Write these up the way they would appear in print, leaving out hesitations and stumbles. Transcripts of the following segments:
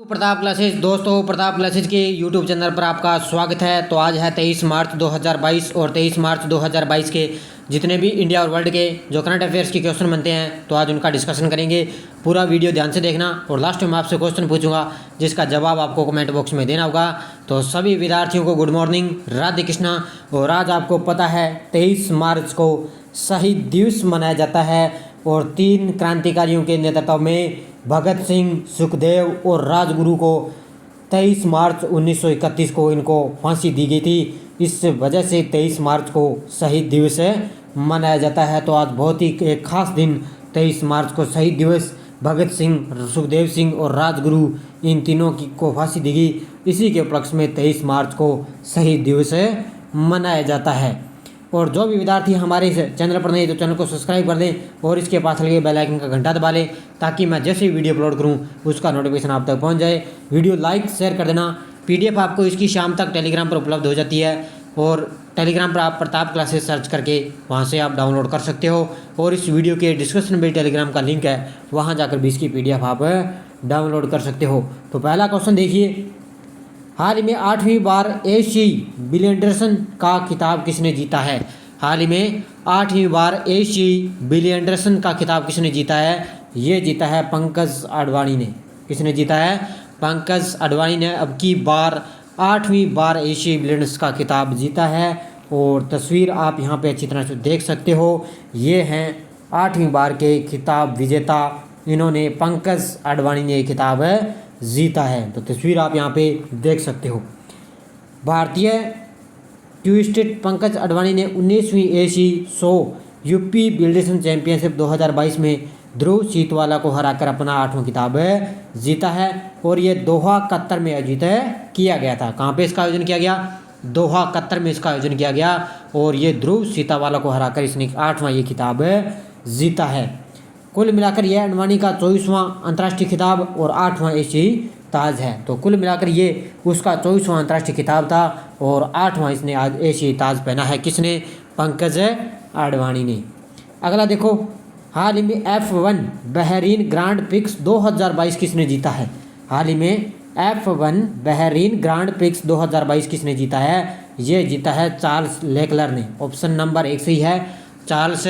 Pratap classes दोस्तों, Pratap classes के YouTube channel पर आपका स्वागत है। तो आज है 23 मार्च 2022 और 23 मार्च 2022 के जितने भी इंडिया और वर्ल्ड के जो करंट अफेयर्स के क्वेश्चन बनते हैं तो आज उनका डिस्कशन करेंगे। पूरा वीडियो ध्यान से देखना और लास्ट में मैं आपसे क्वेश्चन पूछूंगा जिसका जवाब आपको कमेंट बॉक्स में देना होगा। तो सभी विद्यार्थियों को गुड मॉर्निंग, राधे कृष्णा। और आज आपको पता है 23 मार्च को शहीद दिवस मनाया जाता है और 3 क्रांतिकारियों के नेतृत्व में भगत सिंह, सुखदेव और राजगुरु को 23 मार्च 1931 को इनको फांसी दी गई थी। इस वजह से 23 मार्च को शहीद दिवस मनाया जाता है। तो आज बहुत ही एक खास दिन 23 मार्च को शहीद दिवस, भगत सिंह, सुखदेव सिंह और राजगुरु इन तीनों की को फांसी दी गई। इसी के उपलक्ष्य में 23 मार्च को शहीद दिवस मनाया जाता है। और जो भी विद्यार्थी हमारे इस चैनल पर नहीं तो चैनल को सब्सक्राइब कर दें और इसके पास लगे बेल आइकन का घंटा दबा लें ताकि मैं जैसे ही वीडियो अपलोड करूं उसका नोटिफिकेशन आप तक पहुंच जाए। वीडियो लाइक शेयर कर देना। पीडीएफ आपको इसकी शाम तक टेलीग्राम पर उपलब्ध हो जाती है और टेलीग्राम पर आप प्रताप क्लासेस सर्च करके वहां से आप डाउनलोड कर सकते हो। और इस वीडियो के डिस्क्रिप्शन में टेलीग्राम का लिंक है, वहाँ जाकर भी इसकी पीडीएफ आप डाउनलोड कर सकते हो। तो पहला क्वेश्चन देखिए, हाल ही में 8वीं बार एशियाई बिलियर्ड्स का खिताब किसने जीता है? हाल ही में 8वीं बार एशियाई बिलियर्ड्स का खिताब किसने जीता है? ये जीता है पंकज अडवाणी ने। किसने जीता है? पंकज अडवाणी ने अब की बार 8वीं बार एशियाई बिलियर्ड्स का खिताब जीता है। और तस्वीर आप यहाँ पे अच्छी तरह से देख सकते हो। ये हैं 8वीं बार के खिताब विजेता, इन्होंने पंकज अडवाणी ने खिताब जीता है। तो तस्वीर आप यहाँ पे देख सकते हो। भारतीय ट्विस्टेड पंकज अडवाणी ने 19वीं एशियाई 100 यूपी बिल्डर्स चैंपियनशिप 2022 में ध्रुव सीतवाला को हराकर अपना 8वां खिताब जीता है। और ये दोहा कतर में आयोजित किया गया था। कहाँ पे इसका आयोजन किया गया? दोहा कतर में इसका आयोजन किया गया और ये ध्रुव सीतवाला को हराकर इसने 8वां ये खिताब जीता है। कुल मिलाकर यह अडवाणी का 24वां अंतर्राष्ट्रीय खिताब और 8वां एशियाई ताज है। तो कुल मिलाकर ये उसका 24वां अंतर्राष्ट्रीय खिताब था और 8वां इसने आज एशियाई ताज पहना है। किसने? पंकज अडवाणी ने। अगला देखो, हाल ही में F1 बहरीन ग्रांड प्रिक्स 2022 किसने जीता है? हाल ही में F1 बहरीन ग्रांड प्रिक्स 2022 किसने जीता है? ये जीता है चार्ल्स लेक्लर ने। ऑप्शन नंबर 1 सही है। चार्ल्स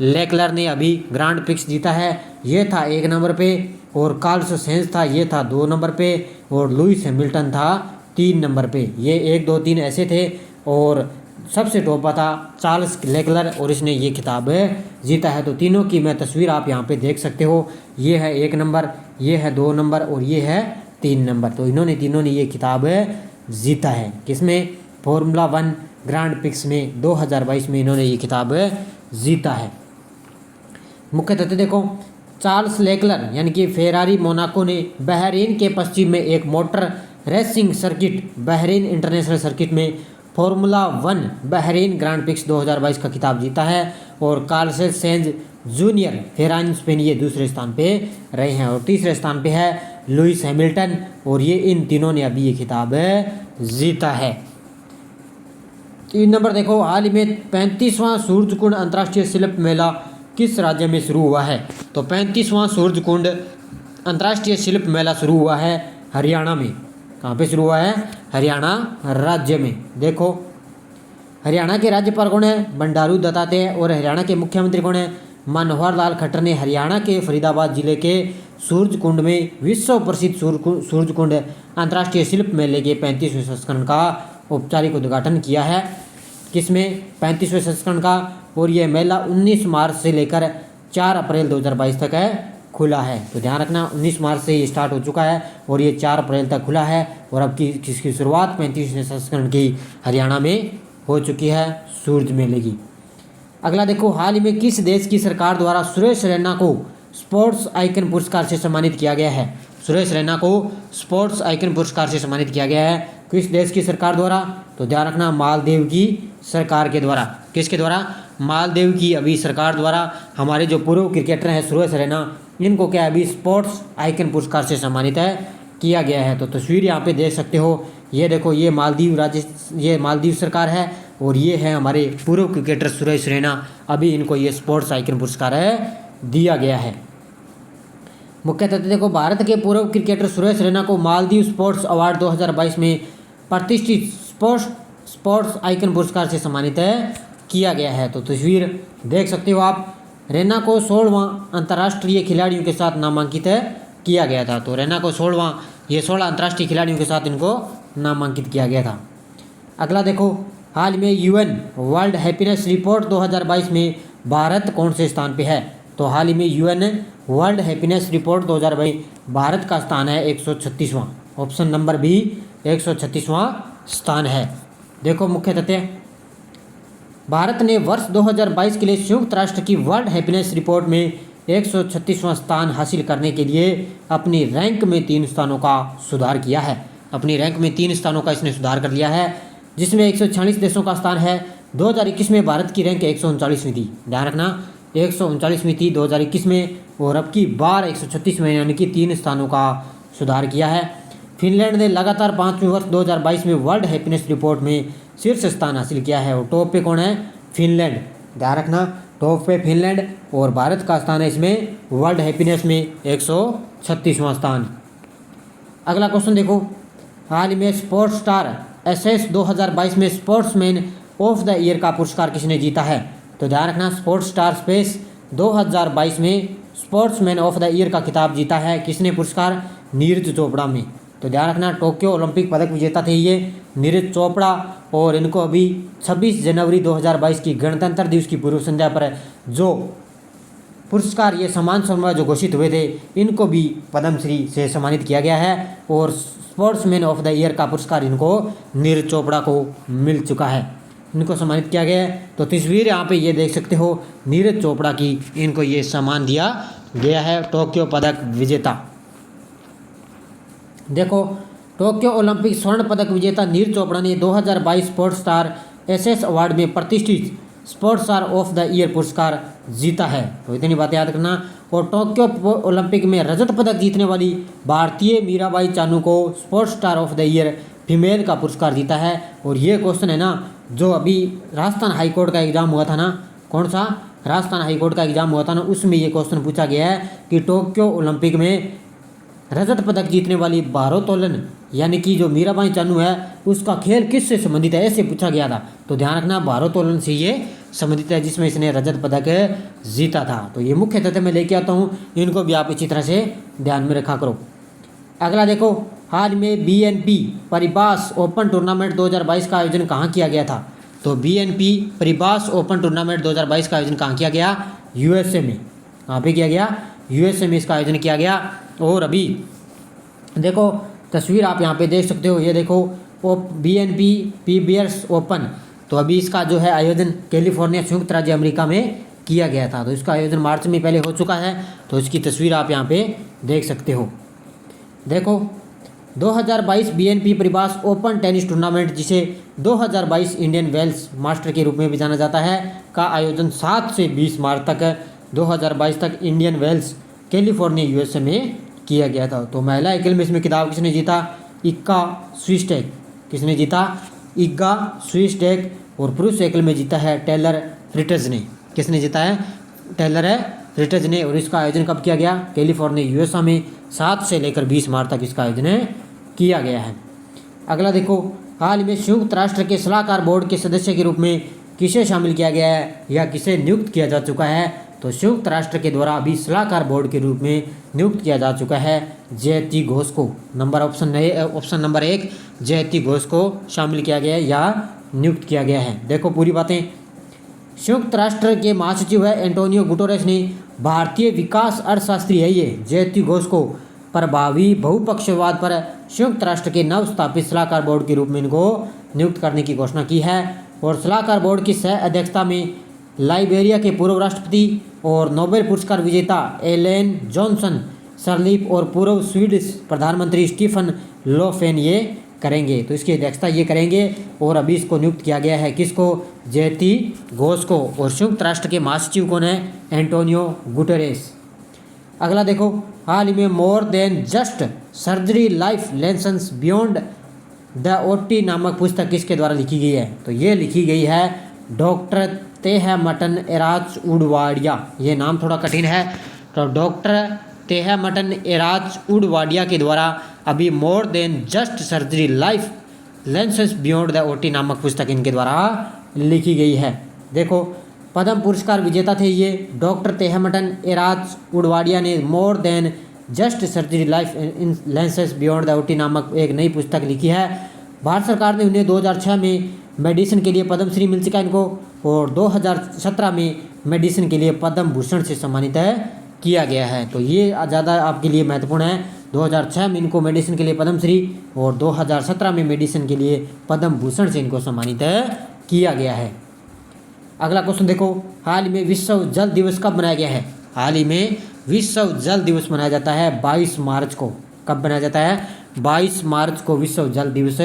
लेक्लर ने अभी ग्रांड प्रिक्स जीता है। ये था 1 नंबर पे और कार्लोस सेंज था, ये था 2 नंबर पे और लुइस हैमिल्टन था 3 नंबर पे। ये 1, 2, 3 ऐसे थे और सबसे टॉप था चार्ल्स लेक्लर और इसने ये खिताब जीता है। तो तीनों की मैं तस्वीर आप यहाँ पे देख सकते हो। ये है 1 नंबर, ये है 2 नंबर और ये है 3 नंबर। तो इन्होंने तीनों ने ये खिताब जीता है। किसमें? फॉर्मूला 1 ग्रांड प्रिक्स में 2022 में इन्होंने ये खिताब जीता है। मुख्य तथ्य देखो, चार्ल्स लेक्लर यानी कि फेरारी मोनाको ने बहरीन के पश्चिम में एक motor racing circuit Bahrain international circuit में फॉर्मूला 1 बहरीन ग्रांड प्रिक्स 2022 का खिताब जीता है। और Carlos Sainz junior Ferrari Spain ये दूसरे स्थान पे रहे हैं और तीसरे स्थान पे है लुइस हैमिल्टन और ये इन तीनों ने अभी ये खिताब जीता है। 3 नंबर देखो, हाल ही में 35वां सूरजकुंड अंतर्राष्ट्रीय शिल्प मेला किस राज्य में शुरू हुआ है? तो 35वां सूरजकुंड अंतर्राष्ट्रीय शिल्प मेला शुरू हुआ है हरियाणा में। कहाँ पे शुरू हुआ है? हरियाणा राज्य में। देखो, हरियाणा के राज्यपाल कौन है? बंडारू दत्तात्रेय। और हरियाणा के मुख्यमंत्री कौन है? मनोहर लाल खट्टर ने हरियाणा के फरीदाबाद जिले के सूरजकुंड में विश्व प्रसिद्ध सूरजकुंड अंतर्राष्ट्रीय शिल्प मेले के 35वें संस्करण का औपचारिक उद्घाटन किया है। किसमें? 35वें संस्करण का। और यह मेला 19 मार्च से लेकर 4 अप्रैल 2022 तक खुला है। तो ध्यान रखना, 19 मार्च से ये स्टार्ट हो चुका है और ये 4 अप्रैल तक खुला है। और अब की इसकी शुरुआत 35वें संस्करण की हरियाणा में हो चुकी है सूरज मेले की। अगला देखो, हाल ही में किस देश की सरकार द्वारा सुरेश रैना को स्पोर्ट्स आइकन पुरस्कार से सम्मानित किया गया है? सुरेश रैना को स्पोर्ट्स आइकन पुरस्कार से सम्मानित किया गया है। किस देश की सरकार द्वारा? तो ध्यान रखना, मालदीव की सरकार के द्वारा। किसके द्वारा? मालदीव की अभी सरकार द्वारा हमारे जो पूर्व क्रिकेटर हैं सुरेश रैना, इनको क्या अभी स्पोर्ट्स आइकन पुरस्कार से सम्मानित किया गया है। तो तस्वीर यहाँ पे देख सकते हो। ये देखो, ये मालदीव सरकार है और ये है हमारे पूर्व क्रिकेटर सुरेश रैना, अभी इनको ये स्पोर्ट्स आइकन पुरस्कार दिया गया है। मुख्य तथ्य देखो, भारत के पूर्व क्रिकेटर सुरेश रैना को मालदीव स्पोर्ट्स अवार्ड 2022 में प्रतिष्ठित स्पोर्ट्स आइकन पुरस्कार से सम्मानित किया गया है। तो तस्वीर देख सकते हो आप, रैना को 16वां अंतर्राष्ट्रीय खिलाड़ियों के साथ नामांकित किया गया था। तो रैना को 16 अंतर्राष्ट्रीय खिलाड़ियों के साथ इनको नामांकित किया गया था। अगला देखो, हाल में यूएन वर्ल्ड हैप्पीनेस रिपोर्ट 2022 में भारत कौन से स्थान पे है? तो हाल ही में UN world happiness report 2022 Bharat का स्थान है 136वां। ऑप्शन नंबर बी 136वां स्थान है। देखो मुख्य तथ्य, भारत ने वर्ष 2022 के लिए संयुक्त राष्ट्र की वर्ल्ड हैप्पीनेस रिपोर्ट में 136वां स्थान हासिल करने के लिए अपनी रैंक में 3 स्थानों का सुधार किया है। अपनी रैंक में 3 स्थानों का इसने सुधार कर लिया है, जिसमें 146 देशों का स्थान है। 2021 में भारत की रैंक 139वीं थी, ध्यान रखना 139वीं थी 2021 में, और अब की बार 136 में, यानी कि 3 स्थानों का सुधार किया है। फिनलैंड ने लगातार 5वें वर्ष 2022 में वर्ल्ड हैप्पीनेस रिपोर्ट में शीर्ष स्थान हासिल किया है, और टॉप पे कौन है? फिनलैंड, ध्यान रखना टॉप पे फिनलैंड, और भारत का स्थान है इसमें वर्ल्ड हैप्पीनेस में 136वां स्थान। अगला क्वेश्चन देखो, हाल ही में स्पोर्ट्स स्टार एसएस 2022 में स्पोर्ट्समैन ऑफ द ईयर का पुरस्कार किसने जीता है? तो ध्यान रखना, स्पोर्ट्स स्टार स्पेस 2022 में स्पोर्ट्समैन ऑफ द ईयर का खिताब जीता है किसने पुरस्कार? नीरज चोपड़ा में। तो ध्यान रखना, टोक्यो ओलंपिक पदक विजेता थे ये नीरज चोपड़ा, और इनको अभी 26 जनवरी 2022 की गणतंत्र दिवस की पूर्व संध्या पर जो पुरस्कार, ये सम्मान समारोह जो घोषित हुए थे, इनको भी पद्मश्री से सम्मानित किया गया है, और स्पोर्ट्समैन ऑफ द ईयर का पुरस्कार इनको नीरज चोपड़ा को मिल चुका है, इनको सम्मानित किया गया है। तो तस्वीर यहाँ पे ये देख सकते हो नीरज चोपड़ा की, इनको ये सम्मान दिया गया है, टोक्यो पदक विजेता। देखो, टोक्यो ओलंपिक स्वर्ण पदक विजेता नीरज चोपड़ा ने 2022 स्पोर्ट्स स्टार एसएस अवार्ड में प्रतिष्ठित sports star of the year पुरस्कार जीता है। तो इतनी बातें याद रखना। और टोक्यो ओलंपिक में रजत पदक जीतने वाली भारतीय मीराबाई चानू को sports star of the year female का पुरस्कार जीता है। और ये क्वेश्चन है ना, जो अभी राजस्थान हाईकोर्ट का एग्जाम हुआ था ना, कौन सा? राजस्थान हाईकोर्ट का एग्जाम हुआ था ना, उसमें ये क्वेश्चन पूछा गया है कि टोक्यो ओलंपिक में रजत पदक जीतने वाली भारोत्तोलन यानी कि जो मीराबाई चानू है, उसका खेल किससे संबंधित है, ऐसे पूछा गया था। तो ध्यान रखना, भारोत्तोलन से ये संबंधित है, जिसमें इसने रजत पदक जीता था। तो ये मुख्य तथ्य मैं लेके आता हूँ, इनको भी आप इसी तरह से ध्यान में रखा करो। अगला देखो, हाल में बीएनपी परिबास ओपन टूर्नामेंट 2022 का आयोजन कहाँ किया गया था? तो बीएनपी परिबास ओपन टूर्नामेंट 2022 का आयोजन कहाँ किया गया? यूएसए में। कहाँ पे किया गया? यूएसए में इसका आयोजन किया गया। और अभी देखो तस्वीर आप यहाँ पे देख सकते हो, ये देखो बीएनपी पीबीएस ओपन, तो अभी इसका जो है आयोजन कैलिफोर्निया संयुक्त राज्य अमेरिका में किया गया था। तो इसका आयोजन मार्च में पहले हो चुका है, तो इसकी तस्वीर आप यहाँ पे देख सकते हो। देखो 2022 BNP Paribas open tennis tournament, जिसे 2022 इंडियन वेल्स मास्टर के रूप में भी जाना जाता है, का आयोजन 7 से 20 मार्च तक 2022 तक इंडियन वेल्स कैलिफोर्निया यूएसए में किया गया था। तो महिला एकल में इसमें खिताब किसने जीता? इग्गा स्विस्टेक। किसने जीता? इग्गा स्विस्टेक। और पुरुष एकल में जीता है टेलर फ्रिटज ने। किसने जीता है? टेलर फ्रिटज ने। और इसका आयोजन कब किया गया? कैलिफोर्निया यूएसए में 7 से लेकर 20 मार्च तक इसका आयोजन किया गया है। अगला देखो, हाल में संयुक्त राष्ट्र के सलाहकार बोर्ड के सदस्य के रूप में किसे शामिल किया गया है या किसे नियुक्त किया जा चुका है? तो संयुक्त राष्ट्र के द्वारा अभी सलाहकार बोर्ड के रूप में नियुक्त किया जा चुका है जयती घोष को। ऑप्शन नंबर 1 जयती घोष को शामिल किया गया है या नियुक्त किया गया है। देखो पूरी बातें, संयुक्त राष्ट्र के महासचिव है एंटोनियो गुटेरेस ने भारतीय विकास अर्थशास्त्री है ये जयती घोष को प्रभावी बहुपक्षवाद पर संयुक्त राष्ट्र के नव स्थापित सलाहकार बोर्ड के रूप में इनको नियुक्त करने की घोषणा की है। और सलाहकार बोर्ड की सह अध्यक्षता में लाइबेरिया के पूर्व राष्ट्रपति और नोबेल पुरस्कार विजेता एलेन जॉनसन सरलीफ और पूर्व स्वीडिश प्रधानमंत्री स्टीफन लोफेन ये करेंगे। तो इसकी अध्यक्षता ये करेंगे। और अभी इसको नियुक्त किया गया है किसको? जयती घोष को। और संयुक्त राष्ट्र के महासचिव कौन है? Antonio Guterres. अगला देखो, हाल ही में more than just surgery life lessons beyond the OT नामक पुस्तक किसके द्वारा लिखी गई है? तो ये लिखी गई है doctor Teh mutton eras Udwadia. ये नाम थोड़ा कठिन है, तो डॉक्टर तेहमटन एराज उडवाडिया के द्वारा अभी more than just surgery life lenses beyond the OT नामक पुस्तक इनके द्वारा लिखी गई है। देखो पद्म पुरस्कार विजेता थे ये डॉक्टर तेहमटन एराज उडवाडिया ने more than just surgery life in lenses beyond the OT नामक एक नई पुस्तक लिखी है। भारत सरकार ने उन्हें 2006 में मेडिसिन के लिए पद्मश्री मिल चुका इनको, और 2017 में मेडिसिन के लिए पद्म भूषण से सम्मानित किया गया है। तो ये ज़्यादा आपके लिए महत्वपूर्ण है। 2006 में इनको मेडिसिन के लिए पद्मश्री और 2017 में मेडिसिन के लिए पद्म भूषण से इनको सम्मानित किया गया है। अगला क्वेश्चन देखो, हाल ही में विश्व जल दिवस कब मनाया गया है? हाल ही में विश्व जल दिवस मनाया जाता है 22 मार्च को। कब मनाया जाता है? 22 मार्च को विश्व जल दिवस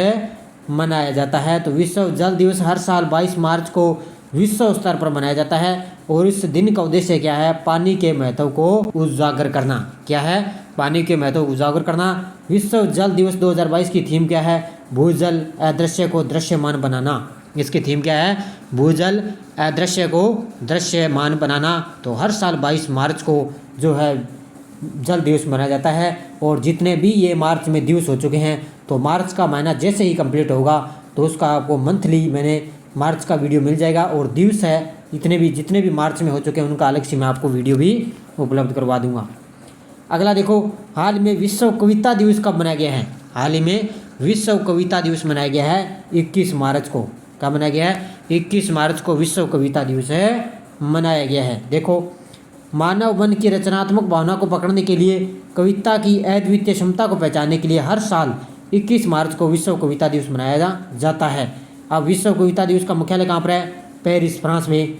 मनाया जाता है। तो विश्व जल दिवस हर साल 22 मार्च को विश्व स्तर पर मनाया जाता है और इस दिन का उद्देश्य क्या है? पानी के महत्व को उजागर करना। क्या है? पानी के महत्व को उजागर करना। विश्व जल दिवस 2022 की थीम क्या है? भूजल अदृश्य को दृश्यमान बनाना। इसकी थीम क्या है? भूजल अदृश्य को दृश्यमान बनाना। तो हर साल 22 मार्च को जो है जल दिवस मनाया जाता है और जितने भी ये मार्च में दिवस हो चुके हैं, तो मार्च का महीना जैसे ही कंप्लीट होगा तो उसका आपको मंथली मैंने मार्च का वीडियो मिल जाएगा, और दिवस है जितने भी मार्च में हो चुके हैं उनका अलग से मैं आपको वीडियो भी उपलब्ध करवा दूंगा। अगला देखो, हाल में विश्व कविता दिवस कब मनाया गया है? हाल ही में विश्व कविता दिवस मनाया गया है 21 मार्च को। कब मनाया गया है? 21 मार्च को विश्व कविता दिवस मनाया गया है। देखो, मानव मन की रचनात्मक भावना को पकड़ने के लिए, कविता की अद्वितीय क्षमता को पहचानने के लिए हर साल 21 मार्च को विश्व कविता दिवस मनाया जाता है। अब विश्व कविता दिवस का मुख्यालय कहाँ पर है? पेरिस, फ्रांस में।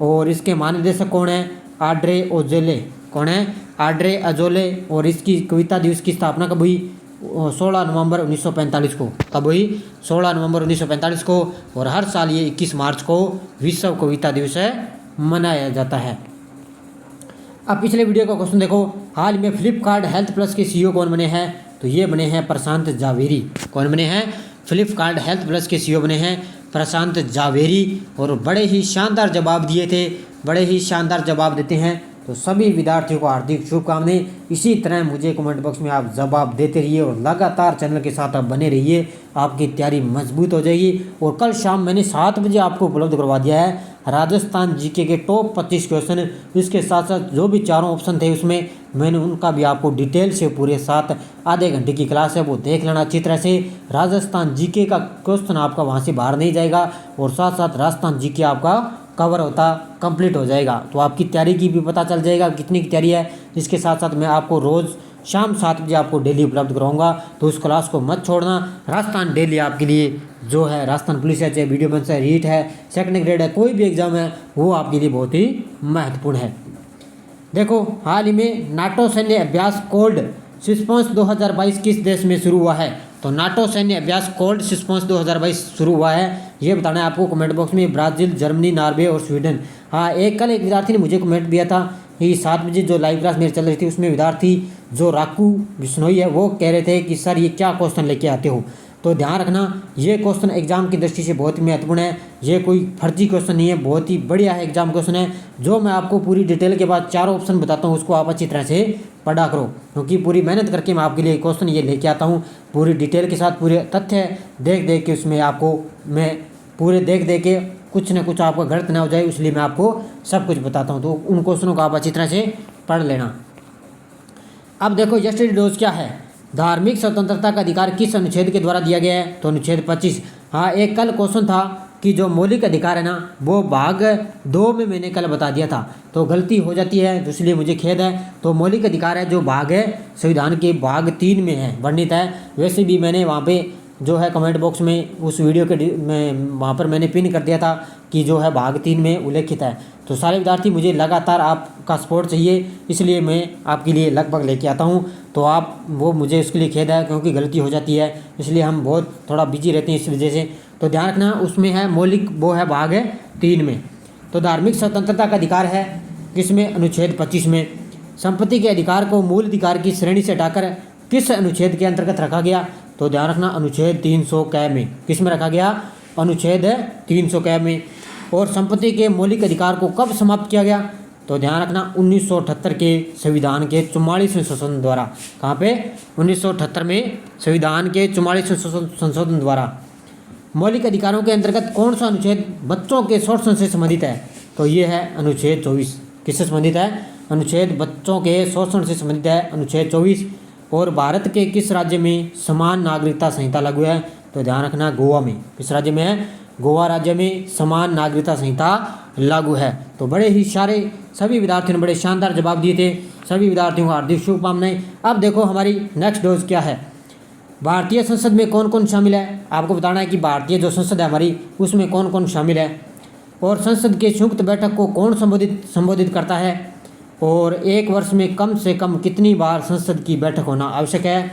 और इसके महानिदेशक कौन है? Audrey Azoulay. कौन है? Audrey Azoulay. और इसकी कविता दिवस की स्थापना कब हुई? 16 नवंबर 1945 को। कब हुई? 16 नवंबर 1945 को। और हर साल ये 21 मार्च को विश्व कविता दिवस मनाया जाता है। अब पिछले वीडियो का क्वेश्चन देखो, हाल में फ्लिपकार्ट हेल्थ प्लस के सीईओ कौन बने हैं? तो ये बने हैं प्रशांत जावेरी। कौन बने हैं? फ्लिपकार्ट हेल्थ प्लस के सीईओ बने हैं प्रशांत जावेरी। और बड़े ही शानदार जवाब दिए थे, बड़े ही शानदार जवाब देते हैं। तो सभी विद्यार्थियों को हार्दिक शुभकामनाएं। इसी तरह मुझे कमेंट बॉक्स में आप जवाब देते रहिए और लगातार चैनल के साथ आप बने रहिए, आपकी तैयारी मजबूत हो जाएगी। और कल शाम मैंने 7 बजे आपको उपलब्ध करवा दिया है राजस्थान जीके के टॉप 25 क्वेश्चन। इसके साथ साथ जो भी चारों ऑप्शन थे उसमें मैंने उनका भी आपको डिटेल से पूरे साथ आधे घंटे की क्लास है वो देख लेना अच्छी तरह से। राजस्थान जीके का क्वेश्चन आपका वहाँ से बाहर नहीं जाएगा और साथ साथ राजस्थान जीके आपका कवर होता कंप्लीट हो जाएगा। तो आपकी तैयारी की भी पता चल जाएगा कितनी की तैयारी है। इसके साथ साथ मैं आपको रोज़ शाम 7 बजे आपको डेली उपलब्ध कराऊंगा, तो उस क्लास को मत छोड़ना। राजस्थान डेली आपके लिए जो है राजस्थान पुलिस है, चाहे वीडियो बन से रीट है, सेकंड ग्रेड है, कोई भी एग्जाम है वो आपके लिए बहुत ही महत्वपूर्ण है। देखो, हाल ही में नाटो सैन्य अभ्यास कोल्ड रिस्पॉन्स 2022 किस देश में शुरू हुआ है? तो नाटो सैन्य अभ्यास कोल्ड रिस्पॉन्स 2022 शुरू हुआ है, ये बताना है आपको कमेंट बॉक्स में। ब्राज़ील, जर्मनी, नॉर्वे और स्वीडन। हाँ, कल एक विद्यार्थी ने मुझे कमेंट दिया था कि 7 बजे जो लाइव क्लास मेरी चल रही थी उसमें विद्यार्थी जो राकू बिश्नोई है वो कह रहे थे कि सर ये क्या क्वेश्चन लेके आते हो। तो ध्यान रखना, ये क्वेश्चन एग्जाम की दृष्टि से बहुत ही महत्वपूर्ण है। ये कोई फर्जी क्वेश्चन नहीं है, बहुत ही बढ़िया है एग्जाम क्वेश्चन है। जो मैं आपको पूरी डिटेल के बाद चारों ऑप्शन बताता हूँ उसको आप अच्छी तरह से पढ़ा करो, क्योंकि पूरी मेहनत करके मैं आपके लिए क्वेश्चन ये लेके आता हूँ पूरी डिटेल के साथ, पूरे तथ्य देख देख के उसमें आपको मैं पूरे देख देख के कुछ ना कुछ आपका गलत ना हो जाए, इसलिए मैं आपको सब कुछ बताता हूँ। तो उन क्वेश्चनों को आप अच्छी तरह से पढ़ लेना। अब देखो, यस्टरडे डोज क्या है? धार्मिक स्वतंत्रता का अधिकार किस अनुच्छेद के द्वारा दिया गया है? तो अनुच्छेद 25। हाँ, एक कल क्वेश्चन था कि जो मौलिक अधिकार है ना वो भाग 2 में मैंने कल बता दिया था, तो गलती हो जाती है, तो इसलिए मुझे खेद है। तो मौलिक अधिकार है जो भाग है संविधान के भाग 3 में है वर्णित है। वैसे भी मैंने वहाँ पे जो है कमेंट बॉक्स में उस वीडियो के में वहाँ पर मैंने पिन कर दिया था कि जो है भाग 3 में उल्लेखित है। तो सारे विद्यार्थी, मुझे लगातार आपका सपोर्ट चाहिए, इसलिए मैं आपके लिए लगभग लेके आता हूँ। तो आप वो मुझे उसके लिए खेद है क्योंकि गलती हो जाती है, इसलिए हम बहुत थोड़ा बिजी रहते हैं इस वजह से। तो ध्यान रखना, उसमें है मौलिक, वो है भाग 3 में। तो धार्मिक स्वतंत्रता का अधिकार है किसमें? अनुच्छेद 25 में। संपत्ति के अधिकार को मूल अधिकार की श्रेणी से हटाकर किस अनुच्छेद के अंतर्गत रखा गया? तो ध्यान रखना, अनुच्छेद 300 क में। किस में रखा गया? अनुच्छेद 300 क में। और संपत्ति के मौलिक अधिकार को कब समाप्त किया गया? तो ध्यान रखना 1978 के संविधान के 44वें संशोधन द्वारा, कहाँ पे 1978 में संविधान के 44वें संशोधन द्वारा मौलिक अधिकारों के अंतर्गत कौन सा अनुच्छेद बच्चों के शोषण से संबंधित है? तो ये है अनुच्छेद 24। किससे संबंधित है? अनुच्छेद बच्चों के शोषण से संबंधित है, अनुच्छेद 24। और भारत के किस राज्य में समान नागरिकता संहिता लागू है? तो ध्यान रखना गोवा में। किस राज्य में है? गोवा राज्य में समान नागरिकता संहिता लागू है। तो बड़े ही सारे सभी विद्यार्थियों ने बड़े शानदार जवाब दिए थे। सभी विद्यार्थियों को हार्दिक शुभकामनाएं। अब देखो हमारी नेक्स्ट डोज क्या है। भारतीय संसद में कौन कौन शामिल है? आपको बताना है कि भारतीय जो संसद है हमारी, उसमें कौन कौन शामिल है, और संसद के संयुक्त बैठक को कौन संबोधित करता है, और एक वर्ष में कम से कम कितनी बार संसद की बैठक होना आवश्यक है,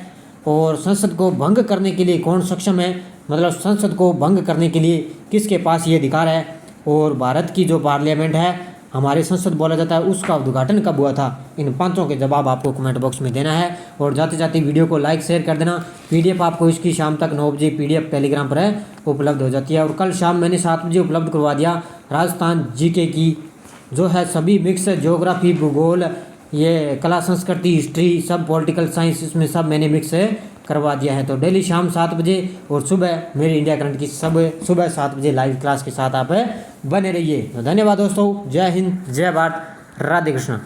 और संसद को भंग करने के लिए कौन सक्षम है, मतलब संसद को भंग करने के लिए किसके पास ये अधिकार है, और भारत की जो पार्लियामेंट है, हमारे संसद बोला जाता है, उसका उद्घाटन कब हुआ था। इन पांचों के जवाब आपको कमेंट बॉक्स में देना है। और जाते जाते वीडियो को लाइक शेयर कर देना। पीडीएफ आपको इसकी शाम तक 9 बजे पीडीएफ टेलीग्राम पर है उपलब्ध हो जाती है। और कल शाम मैंने 7 बजे उपलब्ध करवा दिया राजस्थान जीके की जो है सभी मिक्स, ज्योग्राफी, भूगोल, ये कला संस्कृति, हिस्ट्री, सब पॉलिटिकल साइंस, इसमें सब मैंने मिक्स करवा दिया है। तो डेली शाम 7 बजे और सुबह मेरी इंडिया करंट की सुबह 7 बजे लाइव क्लास के साथ आप बने रहिए। तो धन्यवाद दोस्तों। जय हिंद, जय भारत, राधे कृष्ण।